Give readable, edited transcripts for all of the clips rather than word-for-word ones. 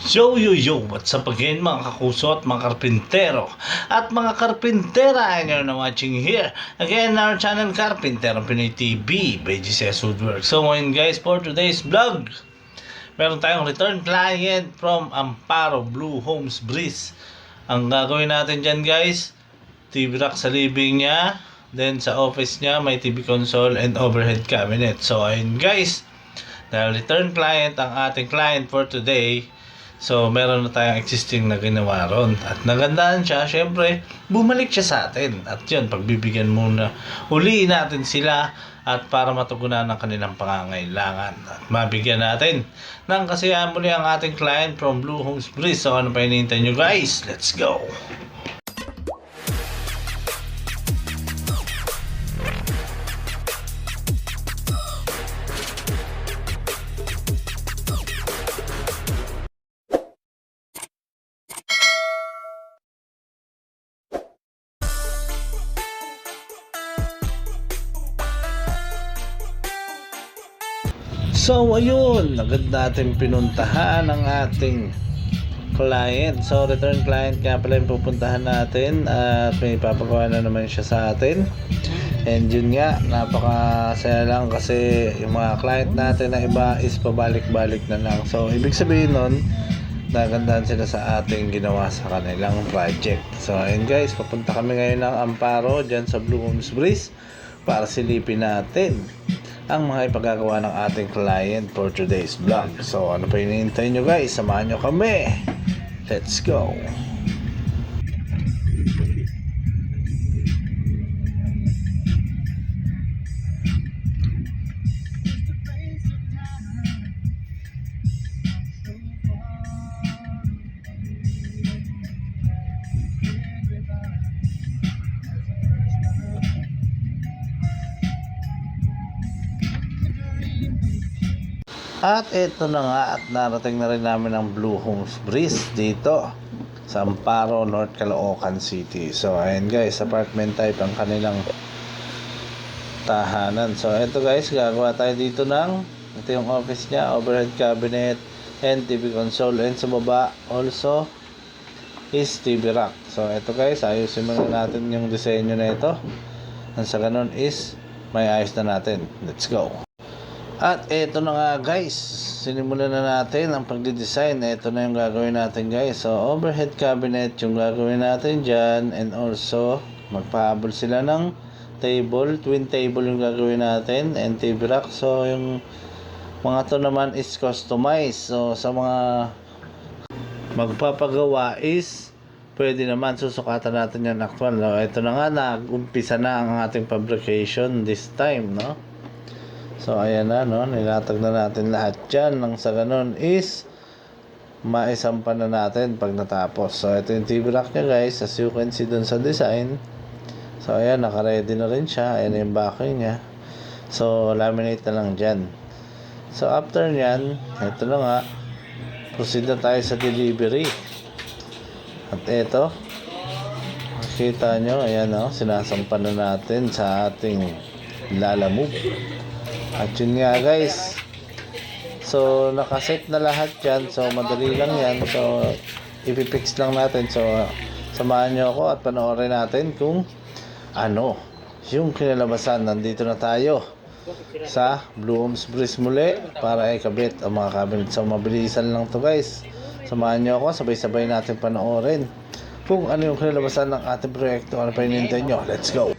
Yo, what's up again mga kakuso at mga karpintero at mga karpintera, and you're now watching here again our channel Karpintero Pinoy TV by GCS Woodwork. So ngayon guys, for today's vlog, meron tayong return client from Amparo Blue Homes Breeze. Ang gagawin natin dyan guys, TV rack sa living niya, then sa office niya may TV console and overhead cabinet. So ayun guys, dahil return client ang ating client for today, so meron na tayong existing na ginawa ron at nagandaan siya. Syempre bumalik siya sa atin at yun, pagbibigyan muna, huliin natin sila at para matugunan ang kanilang pangangailangan at mabigyan natin ng kasiyahan muli ang ating client from Blue Homes Breeze. So ano pa hinihintay nyo guys, let's go! So ayun, agad natin pinuntahan ang ating client. So return client nga pala yung pupuntahan natin at may papagawa na naman siya sa atin. And yun nga, napakasaya lang kasi yung mga client natin na iba is pabalik-balik na lang. So ibig sabihin nun, nagandaan sila sa ating ginawa sa kanilang project. So ayun guys, papunta kami ngayon ng Amparo dyan sa Blue Homes Breeze para silipin natin ang mga ipagagawa ng ating client for today's vlog. So ano pa hinihintay nyo guys, samahan nyo kami, let's go! At ito na nga, at narating na rin namin ang Blue Homes Breeze dito sa Amparo, North Caloocan City. So ayan guys, apartment type ang kanilang tahanan. So ito guys, gagawa tayo dito ng, ito yung office niya, overhead cabinet and TV console, and sa baba also is TV rack. So ito guys, ayusin muna natin yung disenyo na ito, and sa ganun is may ayos na natin. Let's go! At eto na nga guys, sinimulan na natin ang pagdidesign. Eto na yung gagawin natin guys. So overhead cabinet yung gagawin natin dyan, and also magpahabol sila ng table, twin table yung gagawin natin, and TV rack. So yung mga to naman is customized. So sa mga magpapagawa is pwede naman susukatan natin yung actual. No? Ito na nga, nag-umpisa na ang ating fabrication this time, no? So ayan na, no, nilatag na natin lahat dyan, nang sa ganun is maisampa na natin pag natapos. So ito yung TV rack nya guys, as you can see dun sa design. So ayan, naka-ready na rin siya. Ayan yung backing nya. So laminate na lang dyan. So after nyan, ito na nga, proceed na tayo sa delivery. At ito, makikita nyo, ayan, no, sinasampa na natin sa ating lalamove. At yun nga guys, so nakaset na lahat yan. So madali lang yan. So ipipix lang natin. So samahan nyo ako at panoorin natin kung ano yung kinalabasan. Nandito na tayo sa Blue Homes Breeze muli para ikabit ang mga cabinet. So mabilisan lang to guys. Samahan nyo ako, sabay-sabay natin panoorin kung ano yung kinalabasan ng ating proyekto. Ano pa hinihintay nyo? Let's go!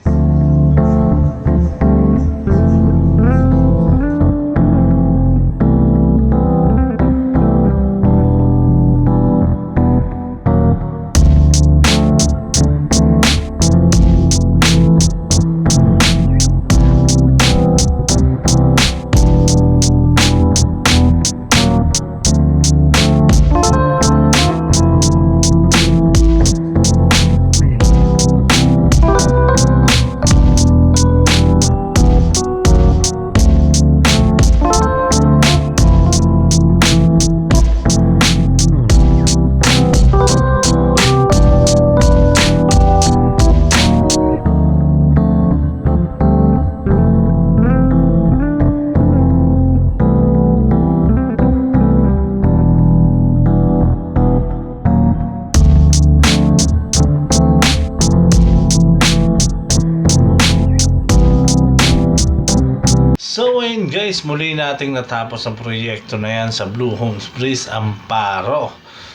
ayun guys, muli nating natapos ang proyekto na yan sa Blue Homes Breeze Amparo.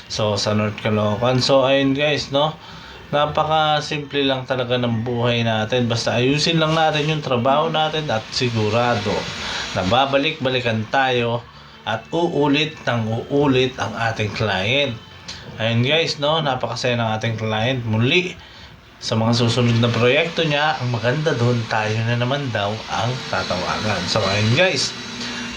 So sa North Caloocan. So ayun guys, no, napaka simple lang talaga ng buhay natin. Basta ayusin lang natin yung trabaho natin at sigurado na babalik-balikan tayo at uulit ng uulit ang ating client. Ayun guys, no, napakasaya ng ating client. Muli sa mga susunod na proyekto niya, ang maganda doon, tayo na naman daw ang tatawagan. So ayun guys,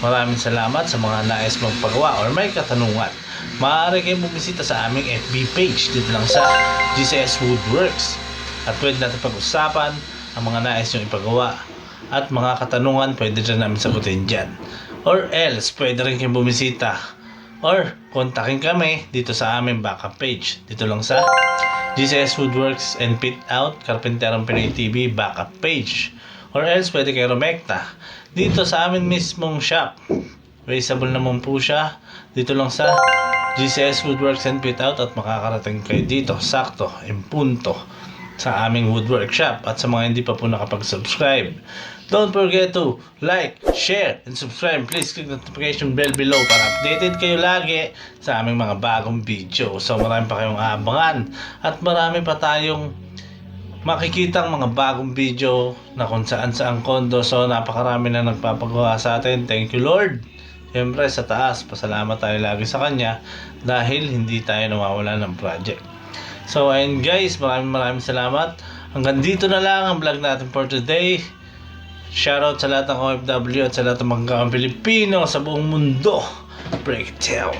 maraming salamat sa mga nais magpagawa or may katanungan. Maaari kayong bumisita sa aming FB page dito lang sa GCS Woodworks. At pwede natin pag-usapan ang mga nais nyo ipagawa. At mga katanungan pwede rin namin sagutin dyan. Or else, pwede rin kayong bumisita or kontakin kami dito sa aming backup page. Dito lang sa GCS Woodworks and Fit Out Carpinterong Pinoy TV backup page. Or else pwede kayo rumekta dito sa amin mismong shop. Traceable naman po siya dito lang sa GCS Woodworks and Fit Out at makakarating kayo dito sakto, impunto sa aming woodwork shop. At sa mga hindi pa po nakapag-subscribe, don't forget to like, share, and subscribe. Please click the notification bell below para updated kayo lagi sa aming mga bagong video. So marami pa kayong aabangan at marami pa tayong makikitang mga bagong video na kung saan kondo. So napakarami na nagpapagawa sa atin. Thank you Lord. Siyempre sa taas, pasalamat tayo lagi sa Kanya dahil hindi tayo nawawala ng project. So ayun guys, maraming salamat. Hanggang dito na lang ang vlog natin for today. Shoutout sa lahat ng OFW at sa lahat ng mga Pilipino sa buong mundo. Break it down.